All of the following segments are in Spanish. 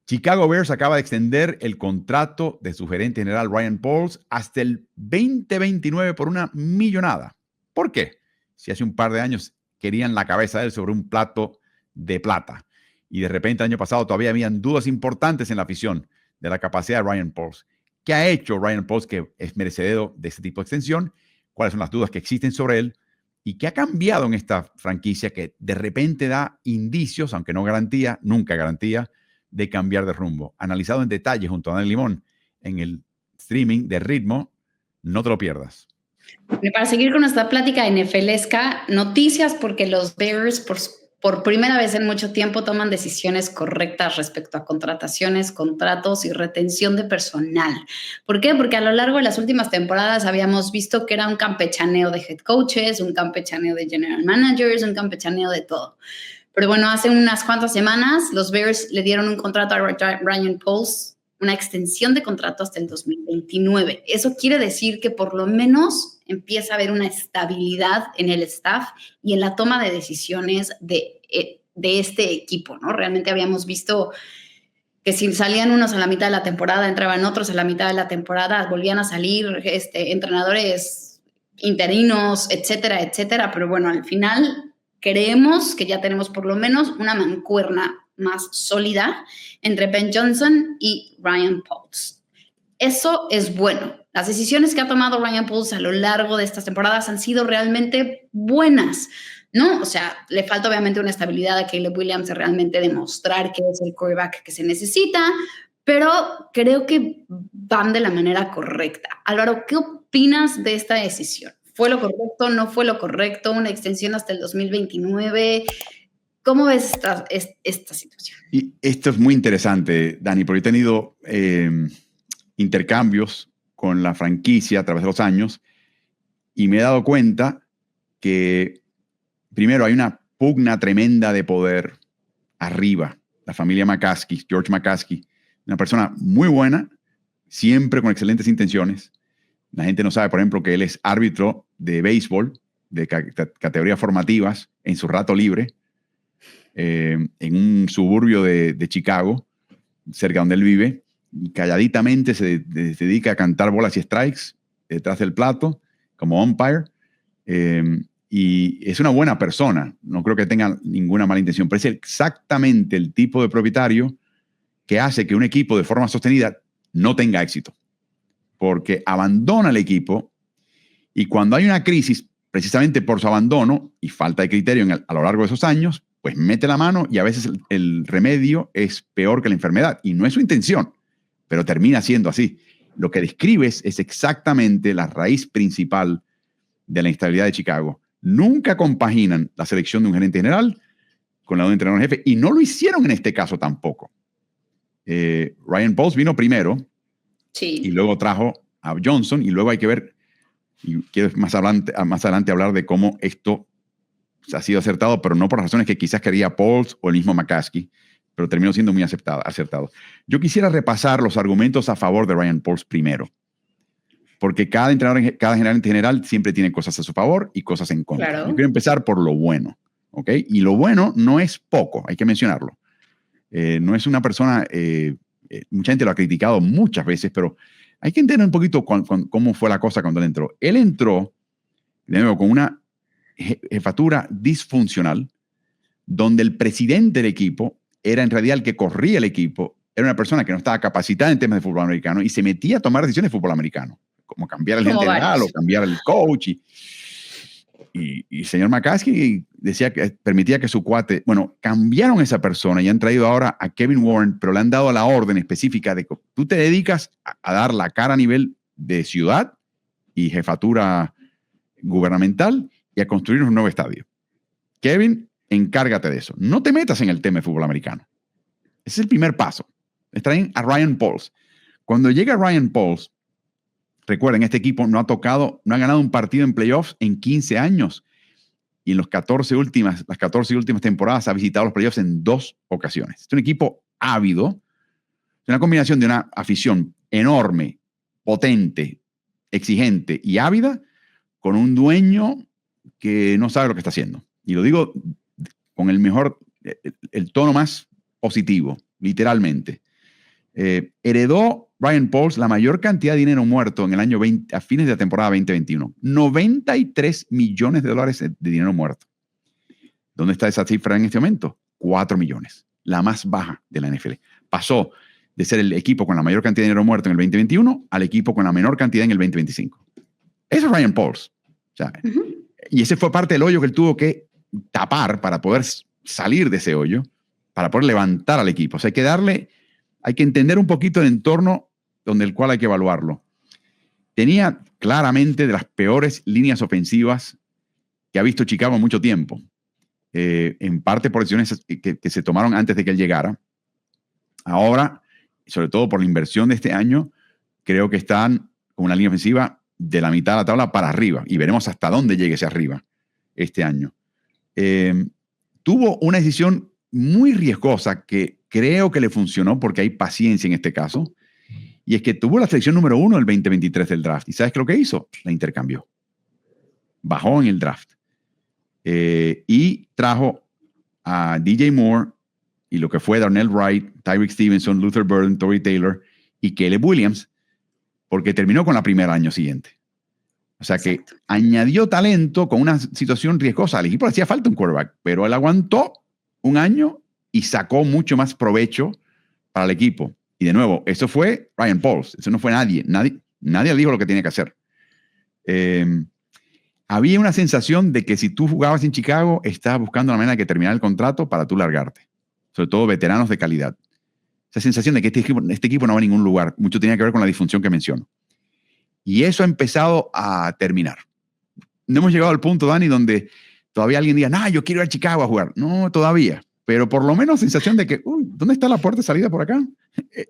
Chicago Bears acaba de extender el contrato de su gerente general Ryan Poles hasta el 2029 por una millonada. ¿Por qué? Si hace un par de años querían la cabeza de él sobre un plato de plata y de repente el año pasado todavía habían dudas importantes en la afición de la capacidad de Ryan Poles. ¿Qué ha hecho Ryan Poles que es merecedor de este tipo de extensión? ¿Cuáles son las dudas que existen sobre él? ¿Y qué ha cambiado en esta franquicia que de repente da indicios, aunque no garantía, nunca garantía, de cambiar de rumbo? Analizado en detalle junto a Dani Limón en el streaming de Ritmo. No te lo pierdas. Para seguir con nuestra plática NFLesca, noticias porque los Bears por primera vez en mucho tiempo toman decisiones correctas respecto a contrataciones, contratos y retención de personal. ¿Por qué? Porque a lo largo de las últimas temporadas habíamos visto que era un campechaneo de head coaches, un campechaneo de general managers, un campechaneo de todo. Pero bueno, hace unas cuantas semanas los Bears le dieron un contrato a Ryan Poles, una extensión de contrato hasta el 2029. Eso quiere decir que por lo menos empieza a haber una estabilidad en el staff y en la toma de decisiones de este equipo, ¿no? Realmente habíamos visto que si salían unos a la mitad de la temporada, entraban otros a la mitad de la temporada, volvían a salir entrenadores interinos, etcétera, etcétera. Pero bueno, al final creemos que ya tenemos por lo menos una mancuerna más sólida entre Ben Johnson y Ryan Poles. Eso es bueno. Las decisiones que ha tomado Ryan Poles a lo largo de estas temporadas han sido realmente buenas, ¿no? O sea, le falta obviamente una estabilidad a Caleb Williams de realmente demostrar que es el quarterback que se necesita, pero creo que van de la manera correcta. Álvaro, ¿qué opinas de esta decisión? ¿Fue lo correcto? ¿No fue lo correcto? ¿Una extensión hasta el 2029? ¿Cómo ves esta situación? Y esto es muy interesante, Dani, porque he tenido intercambios con la franquicia a través de los años y me he dado cuenta que primero hay una pugna tremenda de poder arriba. La familia McCaskey, George McCaskey, una persona muy buena, siempre con excelentes intenciones. La gente no sabe, por ejemplo, que él es árbitro de béisbol, de categorías formativas, en su rato libre, en un suburbio de Chicago, cerca donde él vive, y calladitamente se dedica a cantar bolas y strikes detrás del plato, como umpire, y es una buena persona, no creo que tenga ninguna mala intención, pero es exactamente el tipo de propietario que hace que un equipo de forma sostenida no tenga éxito, porque abandona el equipo y cuando hay una crisis, precisamente por su abandono y falta de criterio a lo largo de esos años, pues mete la mano y a veces el remedio es peor que la enfermedad. Y no es su intención, pero termina siendo así. Lo que describes es exactamente la raíz principal de la instabilidad de Chicago. Nunca compaginan la selección de un gerente general con la de un entrenador jefe, y no lo hicieron en este caso tampoco. Ryan Poles vino primero, sí, y luego trajo a Johnson, y luego hay que ver, y quiero más adelante hablar de cómo esto ha sido acertado, pero no por razones que quizás quería Poles o el mismo McCaskey, pero terminó siendo muy acertado. Yo quisiera repasar los argumentos a favor de Ryan Poles primero, porque cada entrenador, cada gerente general siempre tiene cosas a su favor y cosas en contra. Claro. Yo quiero empezar por lo bueno, ¿ok? Y lo bueno no es poco, hay que mencionarlo. No es una persona, mucha gente lo ha criticado muchas veces, pero hay que entender un poquito cómo fue la cosa cuando él entró. Él entró, de nuevo, con una jefatura disfuncional, donde el presidente del equipo era en realidad el que corría el equipo, era una persona que no estaba capacitada en temas de fútbol americano y se metía a tomar decisiones de fútbol americano, como cambiar el gerente general o cambiar el coach. Y el señor McCaskey decía que permitía que su cuate, bueno, cambiaron a esa persona y han traído ahora a Kevin Warren, pero le han dado la orden específica de que tú te dedicas a dar la cara a nivel de ciudad y jefatura gubernamental y a construir un nuevo estadio. Kevin, encárgate de eso. No te metas en el tema de fútbol americano. Ese es el primer paso. Les traen a Ryan Poles. Cuando llega Ryan Poles, recuerden, este equipo no ha ganado un partido en playoffs en 15 años. Y en las 14 últimas temporadas ha visitado los playoffs en 2 ocasiones. Es un equipo ávido. Es una combinación de una afición enorme, potente, exigente y ávida, con un dueño que no sabe lo que está haciendo. Y lo digo con el tono más positivo, literalmente. Heredó Ryan Pauls la mayor cantidad de dinero muerto en el año 20, a fines de la temporada 2021. $93 millones de dinero muerto. ¿Dónde está esa cifra en este momento? 4 millones, la más baja de la NFL. Pasó de ser el equipo con la mayor cantidad de dinero muerto en el 2021 al equipo con la menor cantidad en el 2025. Eso es Ryan Pauls. O sea, y ese fue parte del hoyo que él tuvo que tapar para poder salir de ese hoyo, para poder levantar al equipo. O sea, hay que entender un poquito el entorno donde el cual hay que evaluarlo. Tenía claramente de las peores líneas ofensivas que ha visto Chicago en mucho tiempo. En parte por decisiones que se tomaron antes de que él llegara. Ahora, sobre todo por la inversión de este año, creo que están con una línea ofensiva de la mitad de la tabla para arriba, y veremos hasta dónde llegue ese arriba este año. Tuvo una decisión muy riesgosa que creo que le funcionó porque hay paciencia en este caso, y es que tuvo la selección número 1 del 2023 del draft. ¿Y sabes qué es lo que hizo? La intercambió. Bajó en el draft. Y trajo a DJ Moore y lo que fue Darnell Wright, Tyreek Stevenson, Luther Burden, Tory Taylor y Caleb Williams, porque terminó con la primera año siguiente. O sea que añadió talento con una situación riesgosa. Al equipo le hacía falta un quarterback, pero él aguantó un año y sacó mucho más provecho para el equipo. Y de nuevo, eso fue Ryan Pauls. Eso no fue nadie. Nadie le dijo lo que tenía que hacer. Había una sensación de que si tú jugabas en Chicago, estabas buscando la manera de que terminara el contrato para tú largarte. Sobre todo veteranos de calidad. Esa sensación de que este equipo no va a ningún lugar. Mucho tenía que ver con la disfunción que menciono. Y eso ha empezado a terminar. No hemos llegado al punto, Dani, donde todavía alguien diga, no, yo quiero ir a Chicago a jugar. No, todavía. Pero por lo menos sensación de que, ¿dónde está la puerta de salida por acá?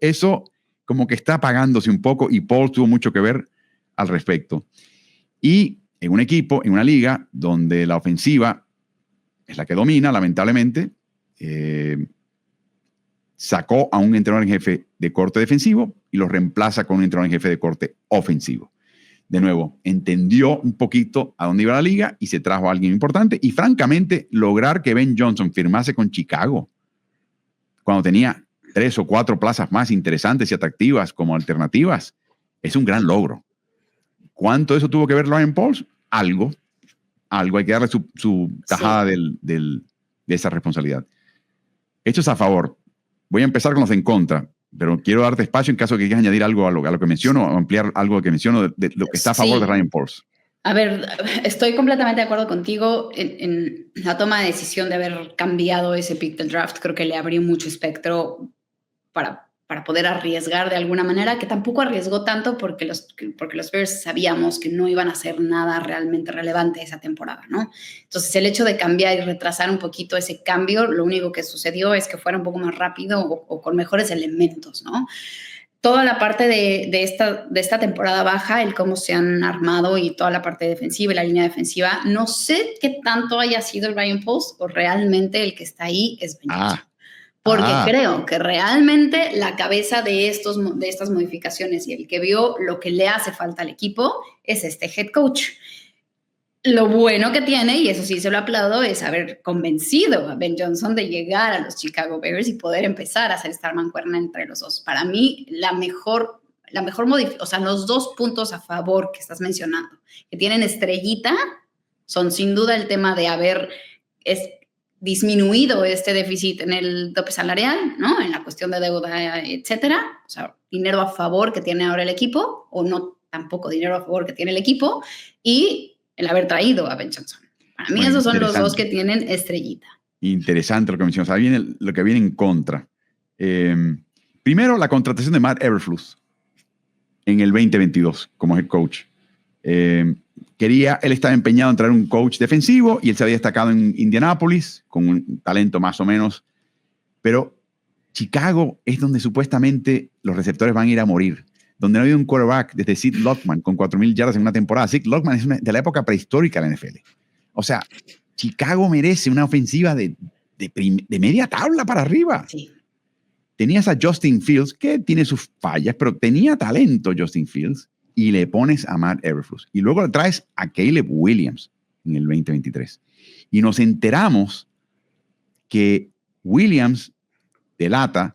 Eso como que está apagándose un poco, y Paul tuvo mucho que ver al respecto. Y en un equipo, en una liga, donde la ofensiva es la que domina, lamentablemente, sacó a un entrenador en jefe de corte defensivo y lo reemplaza con un entrenador en jefe de corte ofensivo. De nuevo, entendió un poquito a dónde iba la liga y se trajo a alguien importante. Y francamente, lograr que Ben Johnson firmase con Chicago cuando tenía 3 o 4 plazas más interesantes y atractivas como alternativas, es un gran logro. ¿Cuánto de eso tuvo que ver Ryan Pauls? Algo. Hay que darle su tajada de esa responsabilidad. Hechos a favor. Voy a empezar con los en contra, pero quiero darte espacio en caso de que quieras añadir algo a lo que menciono, o ampliar algo que menciono de lo que está a favor de Ryan Pauls. A ver, estoy completamente de acuerdo contigo en la toma de decisión de haber cambiado ese pick del draft. Creo que le abrió mucho espectro para poder arriesgar de alguna manera, que tampoco arriesgó tanto porque los Bears sabíamos que no iban a hacer nada realmente relevante esa temporada, ¿no? Entonces, el hecho de cambiar y retrasar un poquito ese cambio, lo único que sucedió es que fuera un poco más rápido o con mejores elementos, ¿no? Toda la parte de esta temporada baja, el cómo se han armado y toda la parte defensiva y la línea defensiva, no sé qué tanto haya sido el Ryan Pauls o realmente el que está ahí es Ben Johnson. Porque creo que realmente la cabeza de estas modificaciones y el que vio lo que le hace falta al equipo es este head coach. Lo bueno que tiene, y eso sí se lo aplaudo, es haber convencido a Ben Johnson de llegar a los Chicago Bears y poder empezar a hacer esta mancuerna entre los dos. Para mí, la mejor modificación, o sea, los 2 puntos a favor que estás mencionando, que tienen estrellita, son sin duda el tema de haber disminuido este déficit en el tope salarial, ¿no? En la cuestión de deuda, etcétera. O sea, dinero a favor que tiene ahora el equipo, o no tampoco dinero a favor que tiene el equipo, y el haber traído a Ben Johnson. Para mí esos son los 2 que tienen estrellita. Interesante lo que mencionas. Ahí viene lo que viene en contra. Primero, la contratación de Matt Eberflus en el 2022 como head coach. Él estaba empeñado en traer un coach defensivo y él se había destacado en Indianápolis con un talento más o menos, pero Chicago es donde supuestamente los receptores van a ir a morir, donde no ha habido un quarterback desde Sid Luckman con 4,000 yardas en una temporada. Sid Luckman es de la época prehistórica de la NFL. O sea, Chicago merece una ofensiva de media tabla para arriba. Sí. Tenías a Justin Fields, que tiene sus fallas, pero tenía talento Justin Fields, y le pones a Matt Eberflus. Y luego le traes a Caleb Williams en el 2023. Y nos enteramos que Williams delata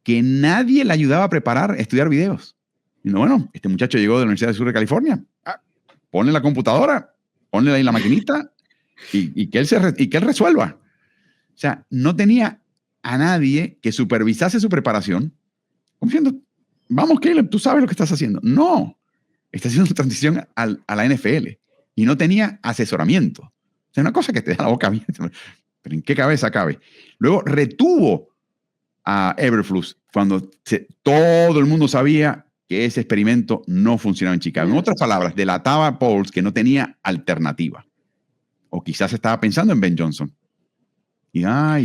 que nadie le ayudaba a preparar, a estudiar videos. Y no, bueno, este muchacho llegó de la Universidad del Sur de California. Ponle la computadora, ponle ahí la maquinita y que él resuelva. O sea, no tenía a nadie que supervisase su preparación, como diciendo, vamos, Caleb, tú sabes lo que estás haciendo. No, está haciendo su transición a la NFL y no tenía asesoramiento. O sea, una cosa que te da la boca abierta. Pero ¿en qué cabeza cabe? Luego retuvo a Eberflus cuando todo el mundo sabía que ese experimento no funcionaba en Chicago. En otras palabras, delataba a Pauls que no tenía alternativa. O quizás estaba pensando en Ben Johnson. Y no.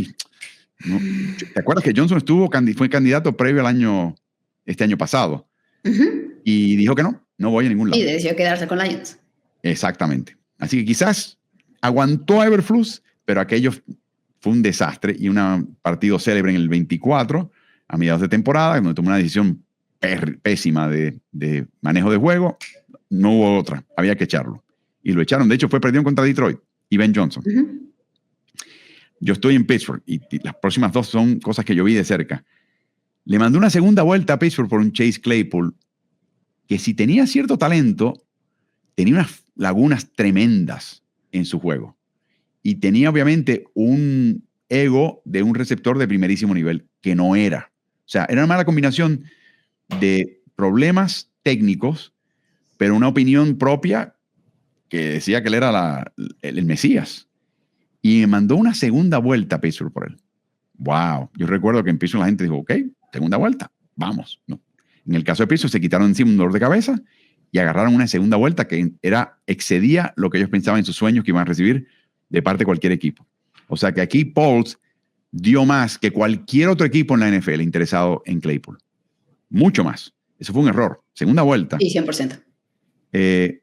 ¿Te acuerdas que Johnson fue candidato previo este año pasado? Y dijo que no voy a ningún lado. Y decidió quedarse con Lions. Exactamente. Así que quizás aguantó a Eberflus, pero aquello fue un desastre y un partido célebre en el 24, a mediados de temporada, donde tomó una decisión pésima de manejo de juego. No hubo otra, había que echarlo. Y lo echaron. De hecho, fue perdido contra Detroit y Ben Johnson. Yo estoy en Pittsburgh y las próximas dos son cosas que yo vi de cerca. Le mandó una segunda vuelta a Pittsburgh por un Chase Claypool que, si tenía cierto talento, tenía unas lagunas tremendas en su juego. Y tenía obviamente un ego de un receptor de primerísimo nivel, que no era. O sea, era una mala combinación de problemas técnicos, pero una opinión propia que decía que él era el Mesías. Y me mandó una segunda vuelta a Pittsburgh por él. ¡Wow! Yo recuerdo que en Pittsburgh la gente dijo, ok, segunda vuelta, vamos. No. En el caso de Pittsburgh se quitaron encima un dolor de cabeza y agarraron una segunda vuelta que excedía lo que ellos pensaban en sus sueños que iban a recibir de parte de cualquier equipo. O sea que aquí Pauls dio más que cualquier otro equipo en la NFL interesado en Claypool. Mucho más. Eso fue un error. Segunda vuelta. Sí, 100%.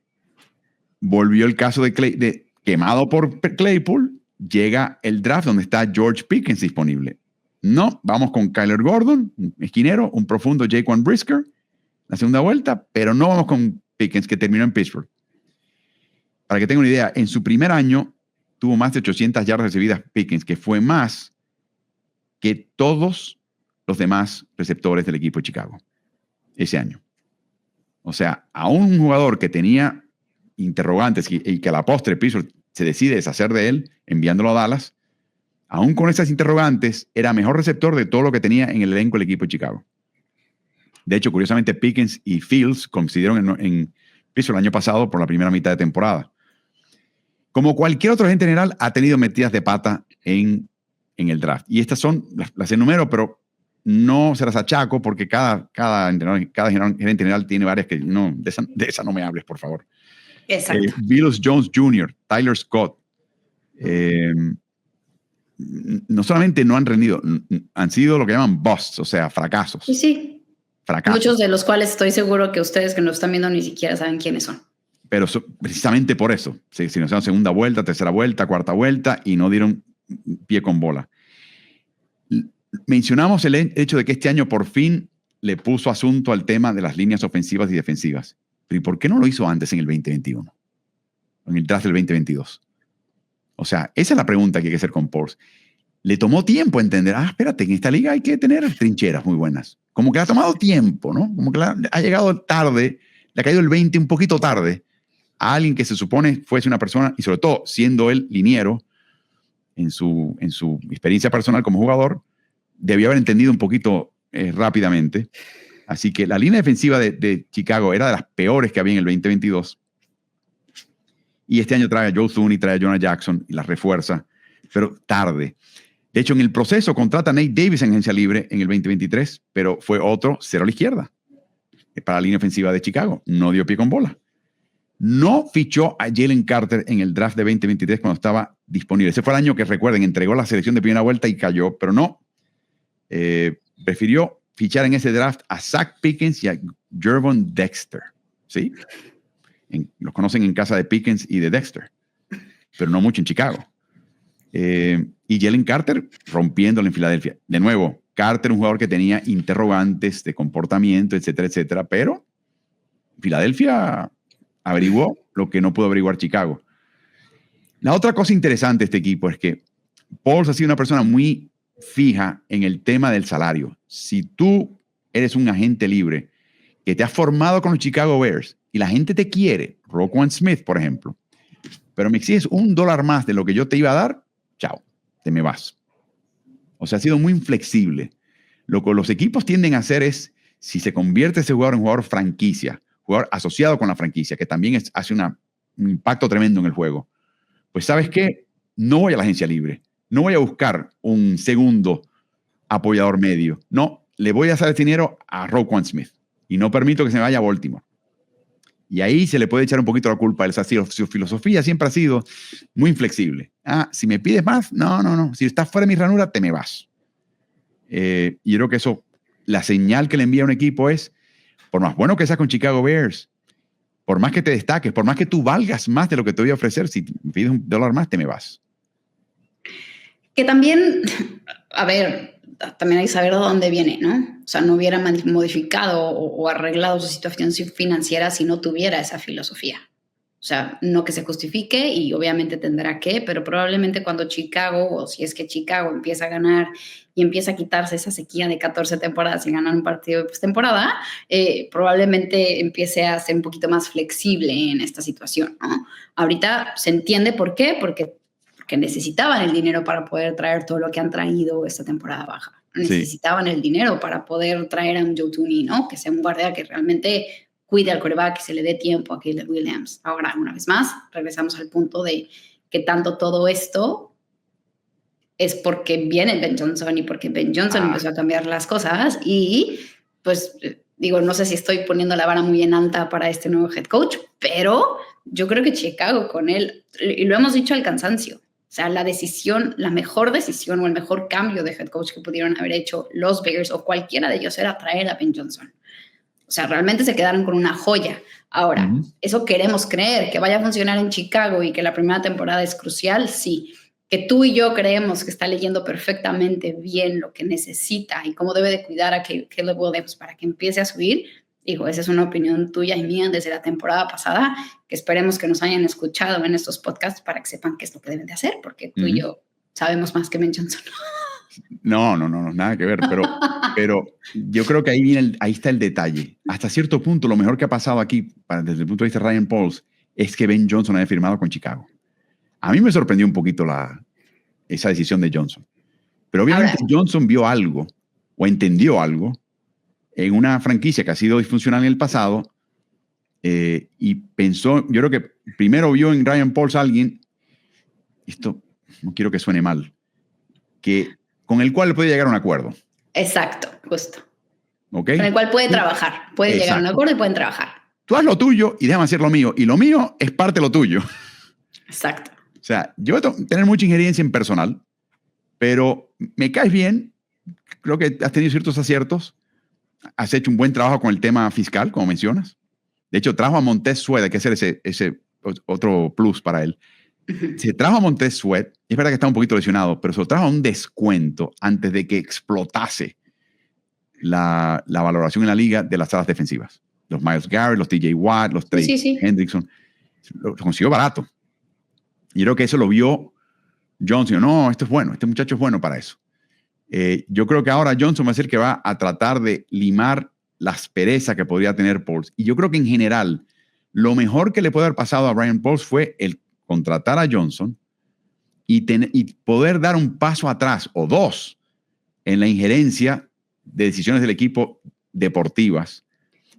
Volvió el caso de quemado por Claypool. Llega el draft donde está George Pickens disponible. No, vamos con Kyler Gordon, un esquinero, un profundo Jaquan Brisker, la segunda vuelta, pero no vamos con Pickens, que terminó en Pittsburgh. Para que tengan una idea, en su primer año tuvo más de 800 yardas recibidas Pickens, que fue más que todos los demás receptores del equipo de Chicago ese año. O sea, a un jugador que tenía interrogantes y que a la postre Pittsburgh se decide deshacer de él, enviándolo a Dallas, aún con esas interrogantes, era mejor receptor de todo lo que tenía en el elenco del equipo de Chicago. De hecho, curiosamente, Pickens y Fields coincidieron en Pittsburgh el año pasado por la primera mitad de temporada. Como cualquier otro agente general, ha tenido metidas de pata en el draft. Y estas son, las enumero, pero no se las achaco porque cada gerente general tiene varias que no, de esa no me hables, por favor. Exacto. Velus Jones Jr., Tyler Scott, no solamente no han rendido, han sido lo que llaman busts, o sea, fracasos. Sí. Fracasos. Muchos de los cuales estoy seguro que ustedes que nos están viendo ni siquiera saben quiénes son. Pero precisamente por eso, si nos hicieron segunda vuelta, tercera vuelta, cuarta vuelta y no dieron pie con bola. Mencionamos el hecho de que este año por fin le puso asunto al tema de las líneas ofensivas y defensivas. Pero ¿y por qué no lo hizo antes en el 2021? En el draft del 2022. O sea, esa es la pregunta que hay que hacer con Pauls. Le tomó tiempo entender, espérate, en esta liga hay que tener trincheras muy buenas. Como que le ha tomado tiempo, ¿no? Como que ha llegado tarde, le ha caído el 20 un poquito tarde a alguien que se supone fuese una persona, y sobre todo siendo él liniero en su experiencia personal como jugador, debió haber entendido un poquito rápidamente. Así que la línea defensiva de Chicago era de las peores que había en el 2022. Y este año trae a Joe Thuney, trae a Jonah Jackson y las refuerza, pero tarde. De hecho, en el proceso contrata a Nate Davis en agencia libre en el 2023, pero fue otro cero a la izquierda para la línea ofensiva de Chicago. No dio pie con bola. No fichó a Jalen Carter en el draft de 2023 cuando estaba disponible. Ese fue el año que, recuerden, entregó la selección de primera vuelta y cayó, pero no. Prefirió fichar en ese draft a Zach Pickens y a Gervon Dexter. ¿Sí? Los conocen en casa de Pickens y de Dexter, pero no mucho en Chicago. Y Jalen Carter rompiéndolo en Filadelfia. De nuevo, Carter, un jugador que tenía interrogantes de comportamiento, etcétera, etcétera, pero Filadelfia averiguó lo que no pudo averiguar Chicago. La otra cosa interesante de este equipo es que Pauls ha sido una persona muy fija en el tema del salario. Si tú eres un agente libre que te has formado con los Chicago Bears y la gente te quiere, Roquan Smith, por ejemplo, pero me exiges $1 más de lo que yo te iba a dar, chao, te me vas. O sea, ha sido muy inflexible. Lo que los equipos tienden a hacer es, si se convierte ese jugador en jugador franquicia, jugador asociado con la franquicia, que también hace un impacto tremendo en el juego, pues ¿sabes qué? No voy a la agencia libre. No voy a buscar un segundo apoyador medio. No, le voy a hacer dinero a Roquan Smith y no permito que se me vaya a Baltimore. Y ahí se le puede echar un poquito la culpa. Su filosofía siempre ha sido muy inflexible. Si me pides más, no. Si estás fuera de mi ranura, te me vas. Y yo creo que eso, la señal que le envía a un equipo es, por más bueno que seas con Chicago Bears, por más que te destaques, por más que tú valgas más de lo que te voy a ofrecer, si me pides $1 más, te me vas. Que también, a ver, también hay que saber de dónde viene, ¿no? O sea, no hubiera modificado o arreglado su situación financiera si no tuviera esa filosofía. O sea, no que se justifique y obviamente tendrá que, pero probablemente cuando Chicago, o si es que Chicago empieza a ganar y empieza a quitarse esa sequía de 14 temporadas y ganar un partido de postemporada, probablemente empiece a ser un poquito más flexible en esta situación, ¿no? Ahorita se entiende por qué, porque necesitaban el dinero para poder traer todo lo que han traído esta temporada baja. Necesitaban el dinero para poder traer a un Joe Thuney, ¿no? Que sea un guardia que realmente cuide al quarterback, que se le dé tiempo a Caleb Williams. Ahora, una vez más, regresamos al punto de que tanto todo esto es porque viene Ben Johnson y porque Ben Johnson empezó a cambiar las cosas y, pues, digo, no sé si estoy poniendo la vara muy en alta para este nuevo head coach, pero yo creo que Chicago con él, y lo hemos dicho al cansancio, o sea, la mejor decisión o el mejor cambio de head coach que pudieron haber hecho los Bears o cualquiera de ellos era traer a Ben Johnson. O sea, realmente se quedaron con una joya. Ahora, ¿eso queremos creer? ¿Que vaya a funcionar en Chicago y que la primera temporada es crucial? Sí. Que tú y yo creemos que está leyendo perfectamente bien lo que necesita y cómo debe de cuidar a Caleb Williams para que empiece a subir. Digo, esa es una opinión tuya y mía desde la temporada pasada, que esperemos que nos hayan escuchado en estos podcasts para que sepan qué es lo que deben de hacer, porque tú y yo sabemos más que Ben Johnson. No, nada que ver, pero yo creo que ahí está el detalle. Hasta cierto punto, lo mejor que ha pasado aquí, desde el punto de vista de Ryan Poles, es que Ben Johnson haya firmado con Chicago. A mí me sorprendió un poquito esa decisión de Johnson. Pero obviamente Johnson vio algo, o entendió algo, en una franquicia que ha sido disfuncional en el pasado, y pensó, yo creo que primero vio en Ryan Poles a alguien, esto no quiero que suene mal, con el cual puede llegar a un acuerdo. Exacto, justo. ¿Okay? Con el cual puede trabajar. Puede llegar a un acuerdo y pueden trabajar. Tú haz lo tuyo y déjame hacer lo mío. Y lo mío es parte de lo tuyo. Exacto. O sea, yo voy a tener mucha injerencia en personal, pero me caes bien. Creo que has tenido ciertos aciertos. Has hecho un buen trabajo con el tema fiscal, como mencionas. De hecho, trajo a Montez Sweat, hay que hacer ese otro plus para él. Se trajo a Montez Sweat, es verdad que está un poquito lesionado, pero se lo trajo a un descuento antes de que explotase la valoración en la liga de las alas defensivas. Los Myles Garrett, los TJ Watt, los Trey Hendrickson. Lo consiguió barato. Y creo que eso lo vio Johnson. No, esto es bueno, este muchacho es bueno para eso. Yo creo que ahora Johnson va a ser que va a tratar de limar la aspereza que podría tener Poles. Y yo creo que en general, lo mejor que le puede haber pasado a Ryan Poles fue el contratar a Johnson y poder dar un paso atrás o dos en la injerencia de decisiones del equipo deportivas.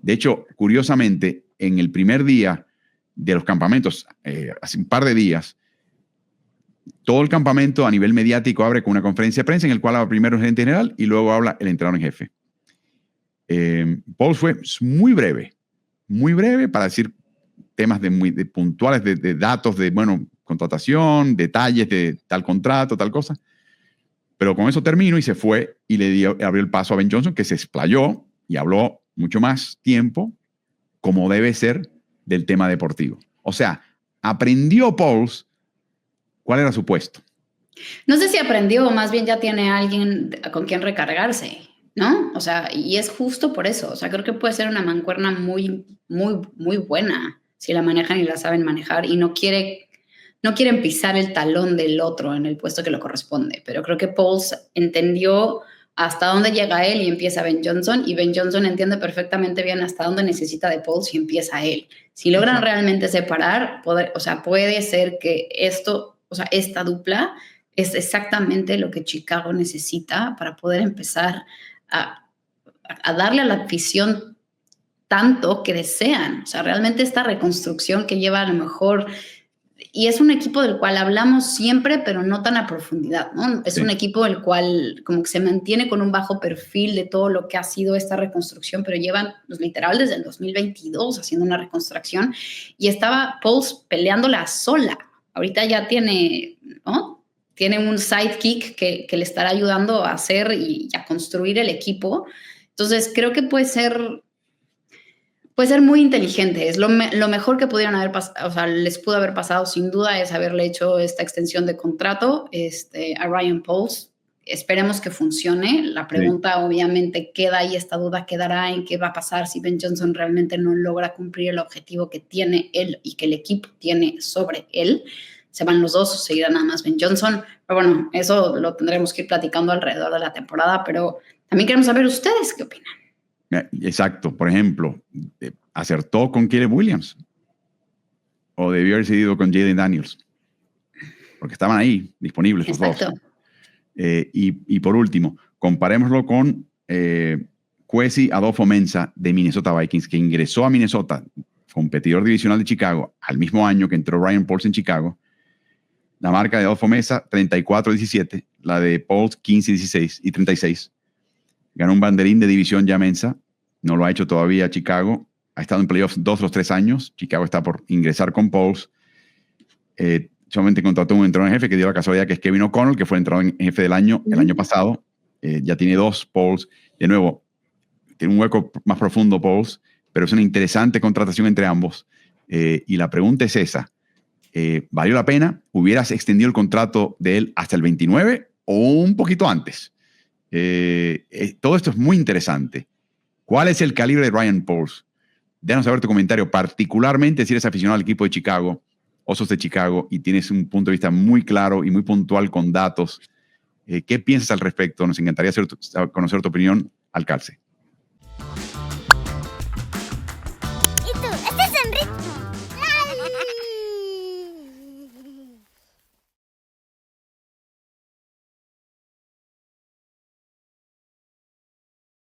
De hecho, curiosamente, en el primer día de los campamentos, hace un par de días, todo el campamento a nivel mediático abre con una conferencia de prensa en el cual habla primero el gerente general y luego habla el entrenador en jefe. Poles fue muy breve para decir temas de puntuales, de datos, de, contratación, detalles de tal contrato, tal cosa. Pero con eso terminó y se fue y abrió el paso a Ben Johnson, que se explayó y habló mucho más tiempo, como debe ser, del tema deportivo. O sea, aprendió Poles cuál era su puesto. No sé si aprendió, o más bien ya tiene alguien con quien recargarse, ¿no? O sea, y es justo por eso. O sea, creo que puede ser una mancuerna muy, muy, muy buena si la manejan y la saben manejar y no quiere no quieren pisar el talón del otro en el puesto que le corresponde, pero creo que Pauls entendió hasta dónde llega él y empieza Ben Johnson, y Ben Johnson entiende perfectamente bien hasta dónde necesita de Pauls y empieza él. Si logran realmente separar, puede ser que esta dupla es exactamente lo que Chicago necesita para poder empezar a darle a la afición tanto que desean. O sea, realmente esta reconstrucción que lleva a lo mejor, y es un equipo del cual hablamos siempre, pero no tan a profundidad, ¿no? Es un equipo del cual como que se mantiene con un bajo perfil de todo lo que ha sido esta reconstrucción, pero llevan, pues, literal desde el 2022 haciendo una reconstrucción, y estaba Pauls peleándola sola. Ahorita ya tiene, ¿no? Tiene un sidekick que le estará ayudando a hacer y a construir el equipo. Entonces, creo que puede ser muy inteligente. Es lo mejor que pudieron haber pasado, o sea, les pudo haber pasado sin duda, es haberle hecho esta extensión de contrato a Ryan Pauls. Esperemos que funcione. La pregunta obviamente queda ahí, esta duda quedará en qué va a pasar si Ben Johnson realmente no logra cumplir el objetivo que tiene él y que el equipo tiene sobre él. ¿Se van los dos o seguirá nada más Ben Johnson? Pero bueno, eso lo tendremos que ir platicando alrededor de la temporada, pero también queremos saber ustedes qué opinan. Exacto. Por ejemplo, ¿acertó con Caleb Williams? ¿O debió haber seguido con Jaden Daniels? Porque estaban ahí, disponibles los dos. Y por último, comparémoslo con Kwesi Adofo-Mensah de Minnesota Vikings, que ingresó a Minnesota, competidor divisional de Chicago, al mismo año que entró Ryan Pauls en Chicago. La marca de Adofo-Mensah, 34-17, la de Pauls, 15-16 y 36. Ganó un banderín de división ya Mensah, no lo ha hecho todavía Chicago, ha estado en playoffs 2 de los 3 años, Chicago está por ingresar con Pauls, solamente contrató un entrenador en jefe que dio la casualidad que es Kevin O'Connell, que fue entrenador en jefe del año, el año pasado, ya tiene 2 Pauls, de nuevo, tiene un hueco más profundo Pauls, pero es una interesante contratación entre ambos, y la pregunta es esa, ¿valió la pena? ¿Hubieras extendido el contrato de él hasta el 29 o un poquito antes? Todo esto es muy interesante. ¿Cuál es el calibre de Ryan Pauls? Déjanos saber tu comentario, particularmente si eres aficionado al equipo de Chicago, Osos de Chicago, y tienes un punto de vista muy claro y muy puntual con datos. ¿Qué piensas al respecto? Nos encantaría conocer tu opinión al calce.